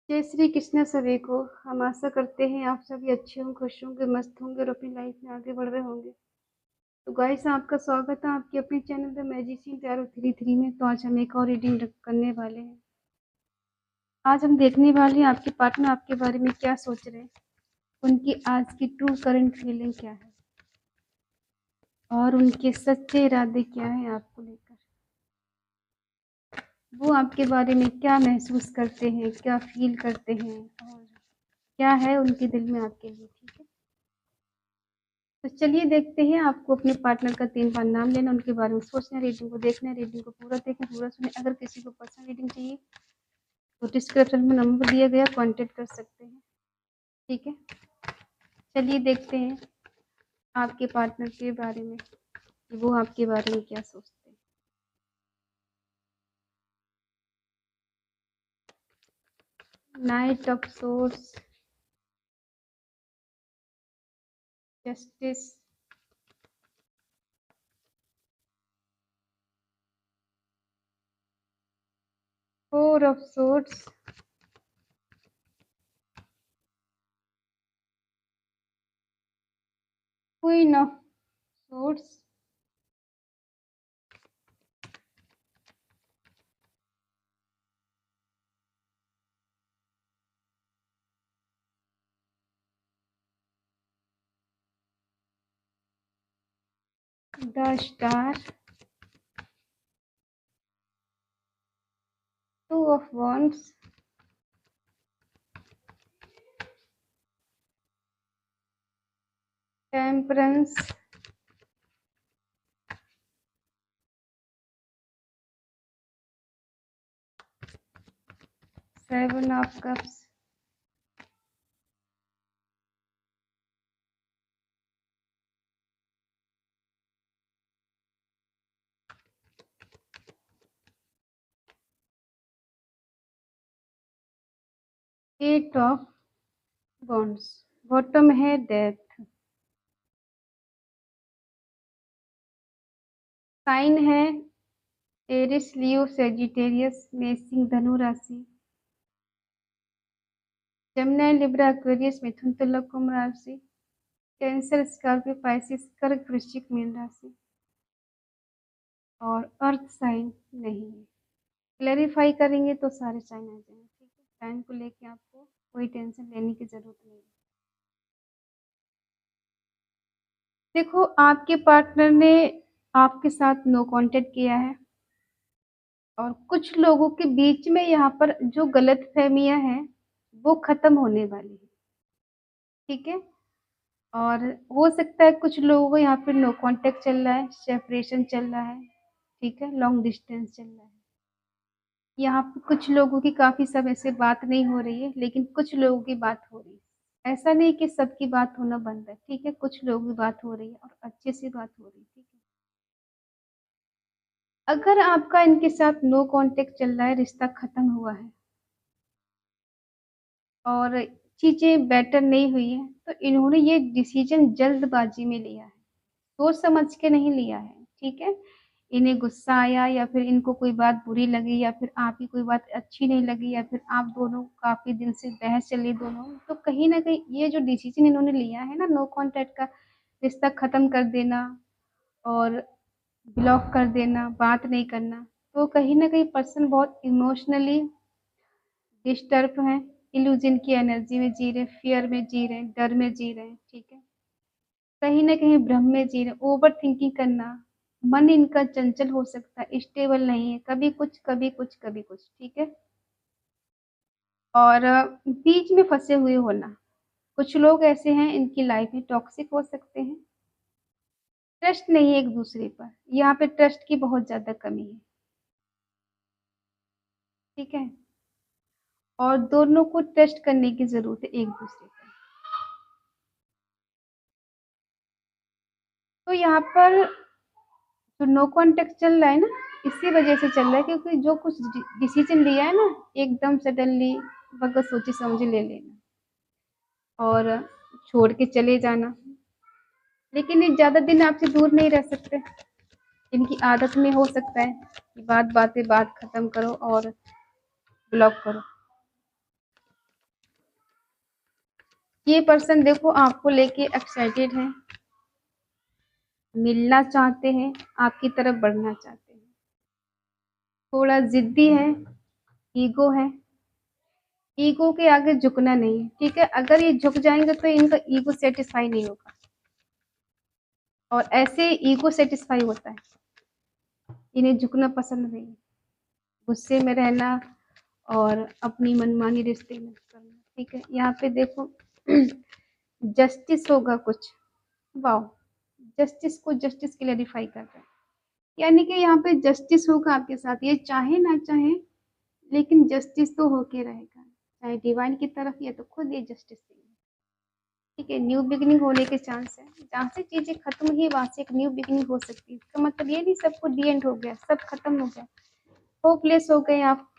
जय श्री कृष्ण सभी को। हम आशा करते हैं आप सभी अच्छे होंगे, खुश होंगे, मस्त होंगे और अपनी लाइफ में आगे बढ़ रहे होंगे। तो गाइस, आपका स्वागत है आपके अपने चैनल द मैजिशियन टैरो 33 में। तो आज हम एक और रीडिंग करने वाले हैं। आज हम देखने वाले हैं आपके पार्टनर आपके बारे में क्या सोच रहे हैं, उनकी आज की ट्रू करंट फीलिंग क्या है और उनके सच्चे इरादे क्या हैं आपको लेकर। वो आपके बारे में क्या महसूस करते हैं, क्या फील करते हैं और क्या है उनके दिल में आपके लिए। ठीक है, तो चलिए देखते हैं। आपको अपने पार्टनर का 3 बार नाम लेना, उनके बारे में सोचना, रीडिंग को देखना, रीडिंग को पूरा देखें, पूरा सुने। अगर किसी को पर्सनल रीडिंग चाहिए तो डिस्क्रिप्शन में नंबर दिया गया, कांटेक्ट कर सकते हैं। ठीक है, चलिए देखते हैं आपके पार्टनर के बारे में कि वो आपके बारे में क्या सोचते हैं। Knight of swords, justice, four of swords, queen of swords, the star, two of wands, temperance, seven of cups, eight of wands, bottom है डेथ, साइन है एरिस, लियो, सेजिटेरियस, मेषिंग, धनु राशि, जमुनाई, लिब्रा, एक्वेरियस, मिथुन, तुला, कुंभ राशि, cancer, Scorpio, Pisces, कर्क, वृश्चिक, mean राशि और अर्थ साइन नहीं है। क्लैरिफाई करेंगे तो सारे साइन आ जाएंगे। ठीक है, साइन को लेके आपको कोई टेंशन लेने की जरूरत नहीं है। देखो, आपके पार्टनर ने आपके साथ नो कांटेक्ट किया है और कुछ लोगों के बीच में यहाँ पर जो गलतफहमियां हैं वो खत्म होने वाली है। ठीक है, और हो सकता है कुछ लोगों को यहाँ पे नो कांटेक्ट चल रहा है, सेपरेशन चल रहा है। ठीक है, लॉन्ग डिस्टेंस चल रहा है। यहाँ पे कुछ लोगों की काफी समय से बात नहीं हो रही है, लेकिन कुछ लोगों की बात हो रही है। ऐसा नहीं कि सबकी बात होना बंद है। ठीक है, कुछ लोगों की बात हो रही है और अच्छे से बात हो रही है। ठीक है, अगर आपका इनके साथ नो कांटेक्ट चल रहा है, रिश्ता खत्म हुआ है और चीजें बेटर नहीं हुई है, तो इन्होंने ये डिसीजन जल्दबाजी में लिया है, सोच समझ के नहीं लिया है। ठीक है, इन्हें गुस्सा आया या फिर इनको कोई बात बुरी लगी या फिर आपकी कोई बात अच्छी नहीं लगी या फिर आप दोनों काफी दिन से बहस चली दोनों, तो कहीं ना कहीं ये जो डिसीजन इन्होंने लिया है ना, नो कांटेक्ट का, रिश्ता खत्म कर देना और ब्लॉक कर देना, बात नहीं करना, तो कहीं ना कहीं पर्सन बहुत इमोशनली डिस्टर्ब हैं, इल्यूजन की एनर्जी में जी रहे, फियर में जी रहे, डर में जी रहे हैं। ठीक है, कहीं ना कहीं भ्रम में जी रहे, ओवर थिंकिंग करना, मन इनका चंचल हो सकता है, स्टेबल नहीं है, कभी कुछ कभी कुछ कभी कुछ। ठीक है, और बीच में फंसे हुए होना, कुछ लोग ऐसे हैं इनकी लाइफ में टॉक्सिक हो सकते हैं, ट्रस्ट नहीं है एक दूसरे पर, यहाँ पे ट्रस्ट की बहुत ज्यादा कमी है। ठीक है, और दोनों को ट्रस्ट करने की जरूरत है एक दूसरे पर। तो यहाँ पर जो नो कांटेक्ट चल रहा है ना, इसी वजह से चल रहा है क्योंकि जो कुछ डिसीजन लिया है ना, एकदम सडनली बगैर सोचे समझे ले लेना और छोड़ के चले जाना। लेकिन ये ज्यादा दिन आपसे दूर नहीं रह सकते, इनकी आदत में हो सकता है कि बात बातें बात खत्म करो और ब्लॉक करो। ये पर्सन देखो आपको लेके एक्साइटेड है, मिलना चाहते हैं, आपकी तरफ बढ़ना चाहते हैं, थोड़ा ज़िद्दी है, ईगो है, ईगो के आगे झुकना नहीं है, ठीक है? अगर ये झुक जाएँगे तो इनका ईगो सैटिस्फाई नहीं होगा और ऐसे ईगो सैटिस्फाई होता है, इन्हें झुकना पसंद नहीं है, गुस्से में रहना और अपनी मनमानी रिश्ते में करना, ठीक है? यहाँ पे देखो जस्टिस होगा कुछ, वाओ! जस्टिस को जस्टिस क्लैरिफाई कर रहा है, यानी कि यहाँ पे जस्टिस होगा आपके साथ, ये चाहे ना चाहे लेकिन जस्टिस तो होके रहेगा, चाहे डिवाइन की तरफ या तो खुद ये जस्टिस देंगे, ठीक है? न्यू बिगिनिंग होने के चांस है, जहाँ से चीज़ें खत्म हुई वहाँ से एक न्यू बिगिनिंग हो सकती है, इसका मतलब ये नहीं सब कुछ दी एंड हो गया, सब खत्म हो गया, होपलेस हो गए आप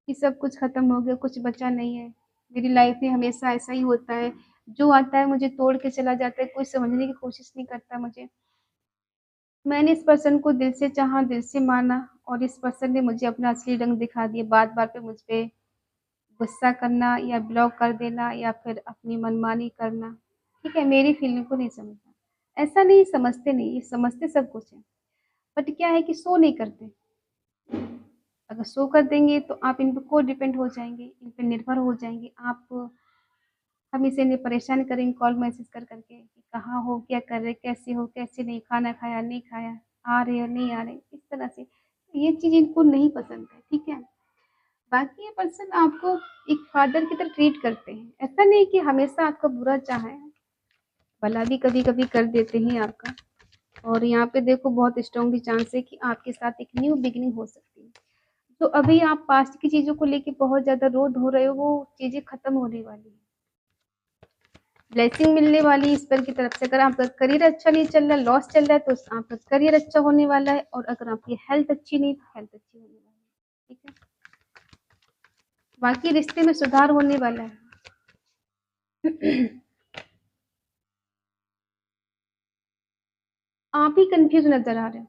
कि सब कुछ खत्म हो गया, कुछ बचा नहीं है, मेरी लाइफ में हमेशा ऐसा ही होता है, जो आता है मुझे तोड़ के चला जाता है, कोई समझने की कोशिश नहीं करता मुझे। मैंने इस पर्सन को दिल से चाहा, दिल से माना और इस पर्सन ने मुझे अपना असली रंग दिखा दिया, बात-बात पे मुझ पे गुस्सा करना या ब्लॉक कर देना या फिर अपनी मनमानी करना, ठीक है? मेरी फीलिंग को नहीं समझना। ऐसा नहीं समझते नहीं, ये समझते सब कुछ है, बट क्या है कि शो नहीं करते। अगर शो कर देंगे तो आप इन पे को-डिपेंड हो जाएँगे, इन पे निर्भर हो जाएँगे। आप हमेशा इन्हें परेशान करेंगे कॉल मैसेज कर कर के कि कहाँ हो, क्या कर रहे, कैसे हो, कैसे नहीं, खाना खाया, नहीं खाया, आ रहे हो, नहीं आ रहे, इस तरह से। तो ये चीज़ इनको नहीं पसंद है, ठीक है? बाकी ये पर्सन आपको एक फादर की तरह ट्रीट करते हैं। ऐसा नहीं कि हमेशा आपका बुरा चाहें, भला भी कभी-कभी कर देते हैं आपका। और यहाँ पे देखो बहुत स्ट्रॉन्गली चांस है कि आपके साथ एक न्यू बिगिनिंग हो सकती है। तो अभी आप पास्ट की चीज़ों को लेके बहुत ज़्यादा रो-धो रहे हो, वो चीज़ें खत्म होने वाली हैं। ब्लेसिंग मिलने वाली है ईश्वर की तरफ से। अगर आपका करियर अच्छा नहीं चल रहा है, लॉस चल रहा है, तो आपका करियर अच्छा होने वाला है और अगर आपकी हेल्थ अच्छी नहीं, तो हेल्थ अच्छी होने वाली है, ठीक है? बाकी रिश्ते में सुधार होने वाला है। आप ही कन्फ्यूज़ नज़र आ रहे हो।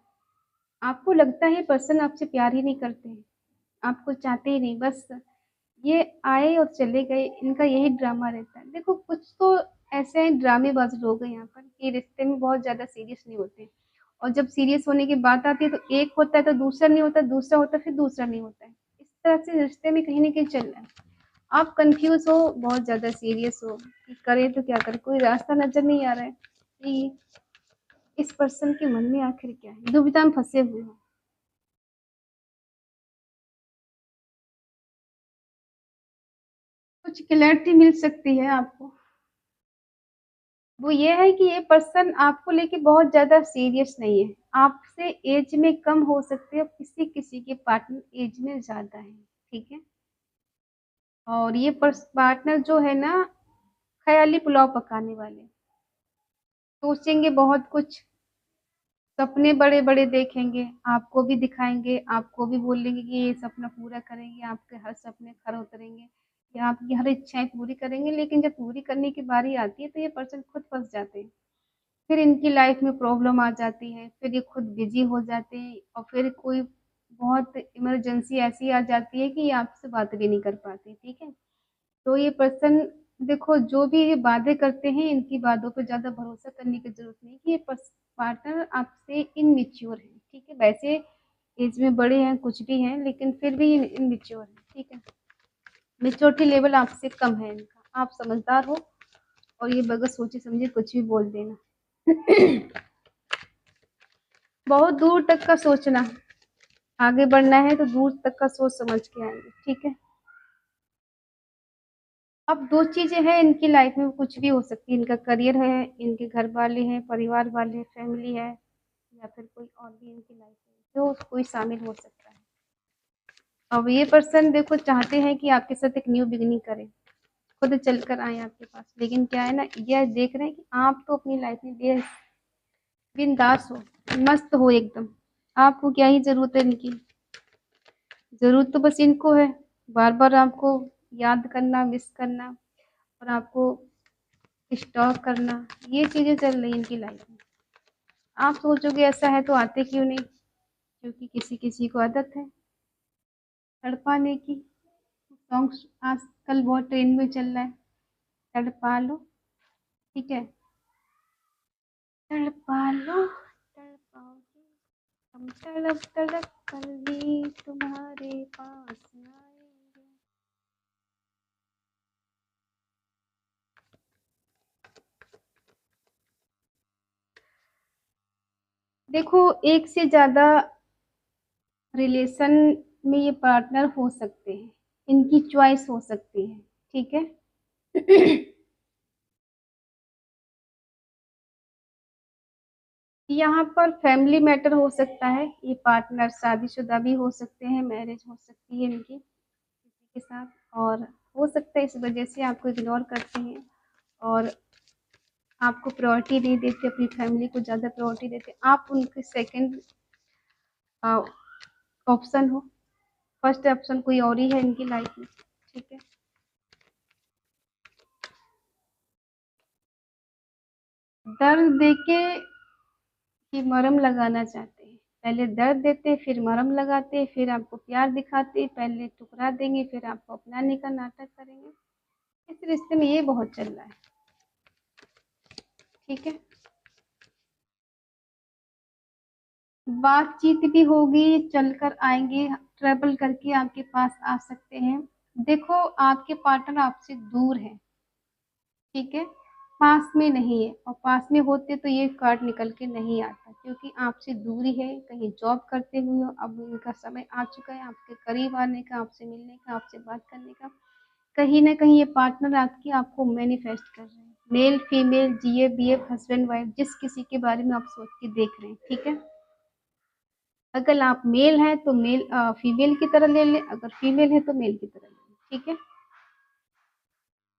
आपको लगता है पर्सन आपसे प्यार ही नहीं करते हैं, आपको चाहते ही नहीं, बस ये आए और चले गए, इनका यही ड्रामा रहता है। देखो कुछ तो ऐसे हैं ड्रामेबाज़ लोग हैं यहाँ पर कि रिश्ते में बहुत ज़्यादा सीरियस नहीं होते और जब सीरियस होने की बात आती है तो एक होता है तो दूसरा नहीं होता, दूसरा होता है फिर दूसरा नहीं होता है। इस तरह से रिश्ते में कहीं न कहीं चल रहा है। आप कन्फ्यूज़ हो, बहुत ज़्यादा सीरियस हो कि करें तो क्या करें? कोई रास्ता नज़र नहीं आ रहा है कि इस पर्सन के मन में आखिर क्या है? दुविधा में फँसे हुए हो। कुछ क्लैरिटी मिल सकती है आपको। वो ये है कि ये पर्सन आपको लेके बहुत ज़्यादा सीरियस नहीं है। आपसे ऐज में कम हो सकते हैं, किसी-किसी के पार्टनर ऐज में ज़्यादा हैं, ठीक है? और ये पार्टनर जो है ना, ख़याली पुलाव पकाने वाले, सोचेंगे बहुत कुछ, सपने बड़े-बड़े देखेंगे, आपको भी दिखाएँगे, आपको भी बोलेंगे कि ये सपना पूरा करेंगे, आपके हर सपने खरे उतरेंगे या आपकी हर इच्छाएँ पूरी करेंगे, लेकिन जब पूरी करने की बारी आती है, तो ये पर्सन खुद फँस जाते हैं। फिर इनकी लाइफ में प्रॉब्लम आ जाती है, फिर ये खुद बिज़ी हो जाते हैं और फिर कोई बहुत इमरजेंसी ऐसी आ जाती है कि ये आपसे बात भी नहीं कर पाते, ठीक है? तो ये पर्सन देखो जो भी ये वादे करते हैं, इनकी बातों पे ज़्यादा भरोसा करने की ज़रूरत नहीं कि ये पार्टनर आपसे इमैच्योर है, ठीक है? वैसे ऐज में बड़े हैं, कुछ भी हैं, लेकिन फिर भी ये इमैच्योर हैं, ठीक है? मैच्योरिटी लेवल आपसे कम है इनका। आप समझदार हो और ये बगैर सोचे-समझे कुछ भी बोल देना। बहुत दूर तक का सोचना, आगे बढ़ना है तो दूर तक का सोच समझ के आएँगे, ठीक है? अब 2 चीज़ें हैं इनकी लाइफ में, कुछ भी हो सकती है, इनका करियर है, इनके घर वाले हैं, परिवार वाले, फैमिली है या फिर कोई और भी इनकी लाइफ में, जो कोई शामिल हो सकता है। अब ये पर्सन देखो चाहते हैं कि आपके साथ एक न्यू बिगिनिंग करें, खुद चल कर आएँ आपके पास, लेकिन क्या है ना, ये देख रहे हैं कि आप तो अपनी लाइफ में बिंदास हो, मस्त हो एकदम, आपको क्या ही ज़रूरत है इनकी? ज़रूरत तो बस इनको है, बार-बार आपको याद करना, मिस करना और आपको स्टॉक करना, ये चीज़ें चल रही हैं इनकी लाइफ में। आप सोचोगे ऐसा है तो आते क्यों नहीं? क्योंकि किसी-किसी को आदत है तड़पाने की। सॉन्ग्स आजकल बहुत ट्रेंड में चल रहा है, तड़पा लो, ठीक है? तड़पा लो, तड़पाओगे, हम तड़प तड़प कर भी तुम्हारे पास आएंगे। देखो, एक से ज्यादा रिलेशन में ये पार्टनर हो सकते हैं, इनकी चॉइस हो सकती है, ठीक है? यहाँ पर फैमिली मैटर हो सकता है, ये पार्टनर शादीशुदा भी हो सकते हैं, मैरिज हो सकती है इनकी किसी के साथ, और हो सकता है इस वजह से आपको इग्नोर करते हैं और आपको प्रायोरिटी नहीं देते, अपनी फैमिली को ज़्यादा प्रायोरिटी देते, आप उनके सेकंड ऑप्शन हो, फर्स्ट ऑप्शन कोई और ही है इनकी लाइफ में, ठीक है? दर्द देके कि मरहम लगाना चाहते हैं, पहले दर्द देते फिर मरहम लगाते, फिर आपको प्यार दिखाते, पहले ठुकरा देंगे फिर आपको अपनाने का नाटक करेंगे। इस रिश्ते में ये बहुत चल रहा है, ठीक है? बातचीत भी होगी, चलकर आएंगे, ट्रेवल करके आपके पास आ सकते हैं। देखो, आपके पार्टनर आपसे दूर है, ठीक है? पास में नहीं है, और पास में होते तो ये कार्ड निकल के नहीं आता, क्योंकि आपसे दूरी है, कहीं जॉब करते हुए हो, अब उनका समय आ चुका है आपके करीब आने का, आपसे मिलने का, आपसे बात करने का। कहीं ना कहीं ये पार्टनर आपकी आपको मैनिफेस्ट कर रहे हैं, मेल फीमेल, जीए बीएफ, हस्बैंड वाइफ, जिस किसी के बारे में आप सोच के देख रहे हैं, ठीक है? अगर आप मेल हैं तो मेल फीमेल की तरह ले लें, अगर फीमेल है तो मेल की तरह ले लें, ठीक है?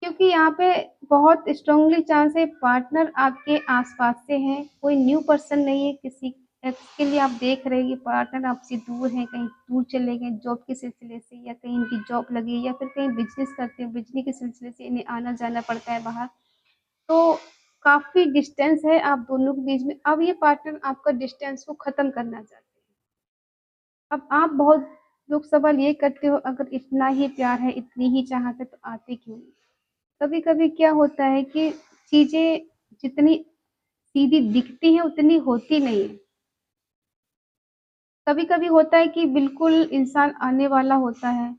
क्योंकि यहाँ पे बहुत स्ट्रांगली चांस है पार्टनर आपके आसपास से है, कोई न्यू पर्सन नहीं है। किसी एक्स के लिए आप देख रहे हैं कि पार्टनर आपसे दूर है, कहीं दूर चले गए जॉब के सिलसिले से, या कहीं इनकी जॉब लगी, या फिर कहीं बिजनेस करते हैं, बिजनेस के सिलसिले से इन्हें आना जाना पड़ता है बाहर, तो काफी डिस्टेंस है आप दोनों के बीच में। अब ये पार्टनर आपका डिस्टेंस को खत्म करना चाहते हैं। अब आप बहुत लोग सवाल ये करते हो, अगर इतना ही प्यार है, इतनी ही चाहत है, तो आते क्यों नहीं? कभी कभी क्या होता है कि चीजें जितनी सीधी दिखती हैं उतनी होती नहीं है। कभी कभी होता है कि बिल्कुल इंसान आने वाला होता है,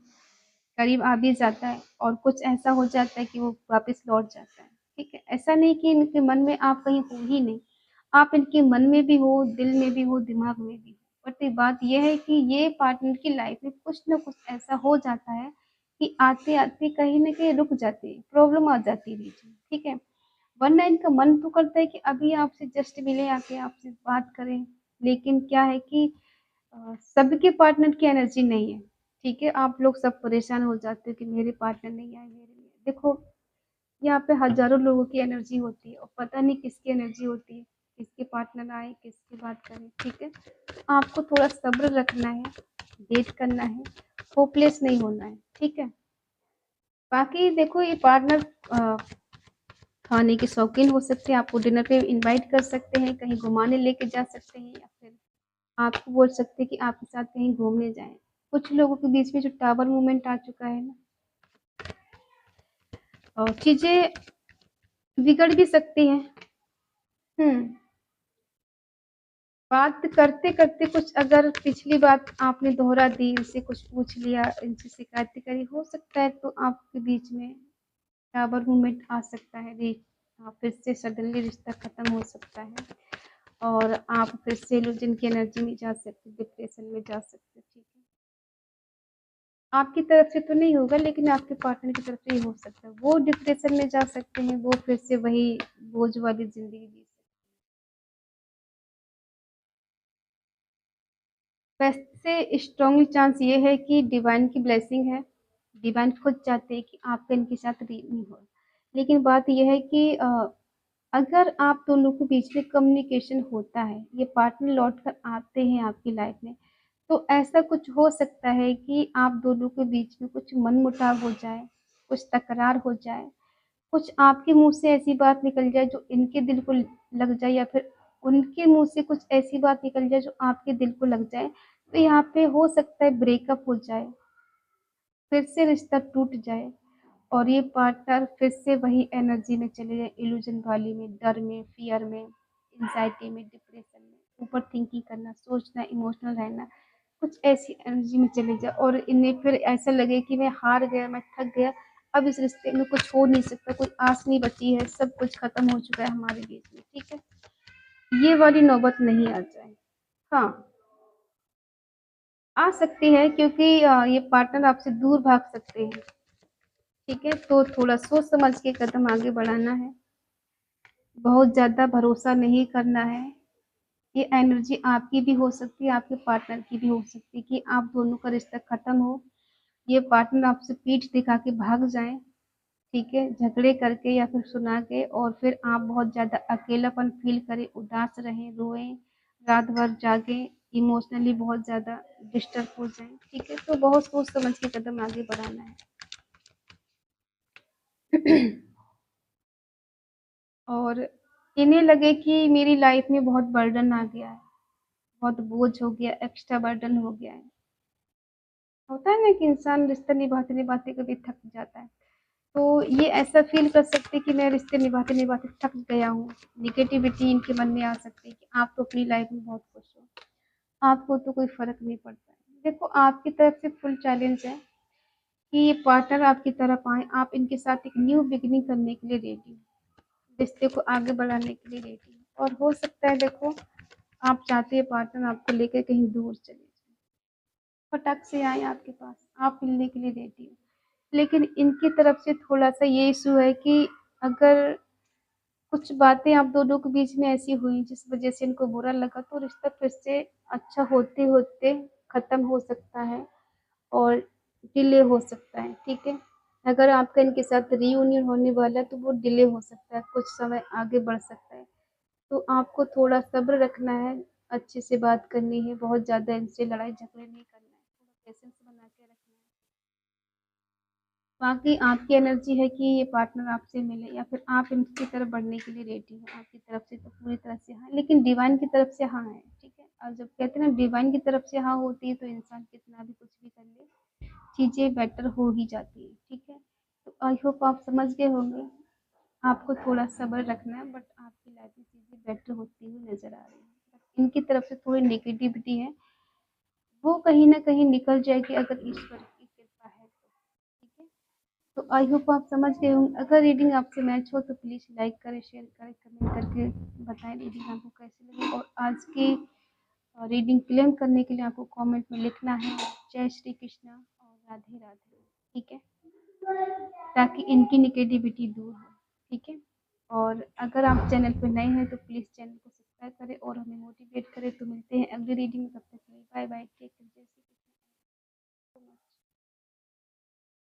करीब आ भी जाता है, और कुछ ऐसा हो जाता है कि वो वापस लौट जाता है, ठीक है? ऐसा नहीं कि इनके मन में आप कहीं हो ही नहीं, आप इनके मन में भी हो, दिल में भी हो, दिमाग में भी हो। बट बात यह है कि ये पार्टनर की लाइफ में कुछ ना कुछ ऐसा हो जाता है कि आते आते कहीं ना कहीं रुक जाते हैं, प्रॉब्लम आ जाती है बीच में, ठीक है? वरना इनका मन तो करता है कि अभी आपसे जस्ट मिले, आके आपसे बात करें, लेकिन क्या है कि सबके पार्टनर की एनर्जी नहीं है, ठीक है? आप लोग सब परेशान हो जाते हो कि मेरे पार्टनर नहीं आए, मेरे लिए। देखो, यहाँ पे हजारों लोगों की एनर्जी होती है, और पता नहीं किसकी एनर्जी होती है, किसके पार्टनर आए, किसकी बात करें, ठीक है? आपको थोड़ा सब्र रखना है, वेट करना है, होपलेस नहीं होना है, ठीक है? बाकी देखो, ये पार्टनर खाने के शौकीन हो सकते हैं, आपको डिनर पे इनवाइट कर सकते हैं, कहीं घुमाने लेके जा सकते हैं, या फिर आपको बोल सकते हैं कि आपके साथ कहीं घूमने जाएं। कुछ लोगों के बीच में जो टावर मूवमेंट आ चुका है ना, और चीजें बिगड़ भी सकती हैं। हम्म। बात करते करते कुछ अगर पिछली बात आपने दोहरा दी, इनसे कुछ पूछ लिया, इनसे शिकायत करी, हो सकता है तो आपके बीच में टावर मूवमेंट आ सकता है, फिर से सडनली रिश्ता खत्म हो सकता है, और आप फिर से जिनकी एनर्जी में जा सकते, डिप्रेशन में जा सकते, ठीक है? आपकी तरफ से तो नहीं होगा, लेकिन आपके पार्टनर की तरफ से ही हो सकता है, वो डिप्रेशन में जा सकते हैं, वो फिर से वही बोझ वाली जिंदगी जी सकते हैं। वैसे स्ट्रॉन्गली चांस ये है कि डिवाइन की ब्लेसिंग है, डिवाइन खुद चाहते हैं कि आपका इनके साथ नहीं हो। लेकिन बात यह है कि अगर आप दोनों के बीच में कम्युनिकेशन होता है, ये पार्टनर लौट कर आते हैं आपकी लाइफ में, तो ऐसा कुछ हो सकता है कि आप दोनों के बीच में कुछ मनमुटाव हो जाए, कुछ तकरार हो जाए, कुछ आपके मुंह से ऐसी बात निकल जाए जो इनके दिल को लग जाए, या फिर उनके मुंह से कुछ ऐसी बात निकल जाए जो आपके दिल को लग जाए, तो यहाँ पे हो सकता है ब्रेकअप हो जाए, फिर से रिश्ता टूट जाए, और ये पार्टनर फिर से वही एनर्जी में चले जाए, इल्यूजन वाली में, डर में, फियर में, एंग्जायटी में, डिप्रेशन में, ओवर थिंकिंग करना, सोचना, इमोशनल रहना, कुछ ऐसी एनर्जी में चले जाए और इन्हें फिर ऐसा लगे कि मैं हार गया, मैं थक गया, अब इस रिश्ते में कुछ हो नहीं सकता, कोई आस नहीं बची है, सब कुछ खत्म हो चुका है हमारे बीच में, ठीक है? ये वाली नौबत नहीं आ जाए। हाँ, आ सकती है क्योंकि ये पार्टनर आपसे दूर भाग सकते हैं, ठीक है? तो थोड़ा सोच समझ के कदम आगे बढ़ाना है, बहुत ज़्यादा भरोसा नहीं करना है। ये एनर्जी आपकी भी हो सकती है, आपके पार्टनर की भी हो सकती है कि आप दोनों का रिश्ता खत्म हो, ये पार्टनर आपसे पीठ दिखा के भाग जाएँ, ठीक है? झगड़े करके या फिर सुना के और फिर आप बहुत ज़्यादा अकेलापन फ़ील करें, उदास रहें, रोएँ, रात भर जागें, इमोशनली बहुत ज़्यादा डिस्टर्ब हो जाएँ, ठीक है? तो बहुत सोच समझ के कदम आगे बढ़ाना है। और इन्हें लगे कि मेरी लाइफ़ में बहुत बर्डन आ गया है, बहुत बोझ हो गया, एक्स्ट्रा बर्डन हो गया है। होता है ना कि इंसान रिश्ता निभाते-निभाते कभी थक जाता है। तो ये ऐसा फ़ील कर सकते हैं कि मैं रिश्ते निभाते-निभाते थक गया हूँ। नेगेटिविटी इनके मन में आ सकती है कि आप तो अपनी लाइफ़ में बहुत खुश हो, आपको तो कोई फ़र्क नहीं पड़ता है। देखो आपकी तरफ से फुल चैलेंज है कि ये पार्टनर आपकी तरफ आएँ, आप इनके साथ एक न्यू बिगिनिंग करने के लिए रेडी हो, रिश्ते को आगे बढ़ाने के लिए रेडी हो और हो सकता है देखो आप चाहते हैं पार्टनर आपको लेकर कहीं दूर चले जाए, फटक से आए आपके पास, आप मिलने के लिए रेडी हो। लेकिन इनकी तरफ से थोड़ा-सा ये इश्यू है कि अगर कुछ बातें आप दोनों के बीच में ऐसी हुई जिस वज़ह से इनको बुरा लगा तो रिश्ता फिर से अच्छा होते-होते ख़त्म हो सकता है और डिले हो सकता है, ठीक है? अगर आपका इनके साथ रियूनियन होने वाला है तो वो डिले हो सकता है, कुछ समय आगे बढ़ सकता है। तो आपको थोड़ा सब्र रखना है, अच्छे से बात करनी है, बहुत ज़्यादा इनसे लड़ाई-झगड़े नहीं करना है, थोड़ा पेशेंस बना के रखना है। बाकी आपकी एनर्जी है कि ये पार्टनर आपसे मिले या फिर आप इनकी तरफ बढ़ने के लिए रेडी हो, आपकी तरफ से तो पूरी तरह से हाँ, लेकिन डिवाइन की तरफ से हाँ है, ठीक है? और जब कहते हैं ना डिवाइन की तरफ से हाँ होती है तो इंसान कितना भी कुछ भी कर ले, चीज़ें बेटर हो ही जाती है, ठीक है? तो आई होप आप समझ गए होंगे, आपको थोड़ा सब्र रखना है बट आपकी लाइफ में चीज़ें बेटर होती हुई नज़र आ रही हैं। बट इनकी तरफ से थोड़ी नेगेटिविटी है, वो कहीं न कहीं निकल जाएगी अगर ईश्वर की कृपा है तो, ठीक है? तो आई होप आप समझ गए होंगे। अगर रीडिंग आपसे मैच हो तो प्लीज़ लाइक करें, शेयर करें, कमेंट करके बताएँ रीडिंग आपको कैसी लगी और आज की रीडिंग क्लेम करने के लिए आपको कमेंट में लिखना है जय श्री कृष्ण और राधे राधे, ठीक है? ताकि इनकी नेगेटिविटी दूर हो, ठीक है? और अगर आप चैनल पे नए हैं तो प्लीज़ चैनल को सब्सक्राइब करें और हमें मोटिवेट करें। तो मिलते हैं अगली रीडिंग में, तब तक के लिए बाय बाय, टेक केयर, जय श्री कृष्ण।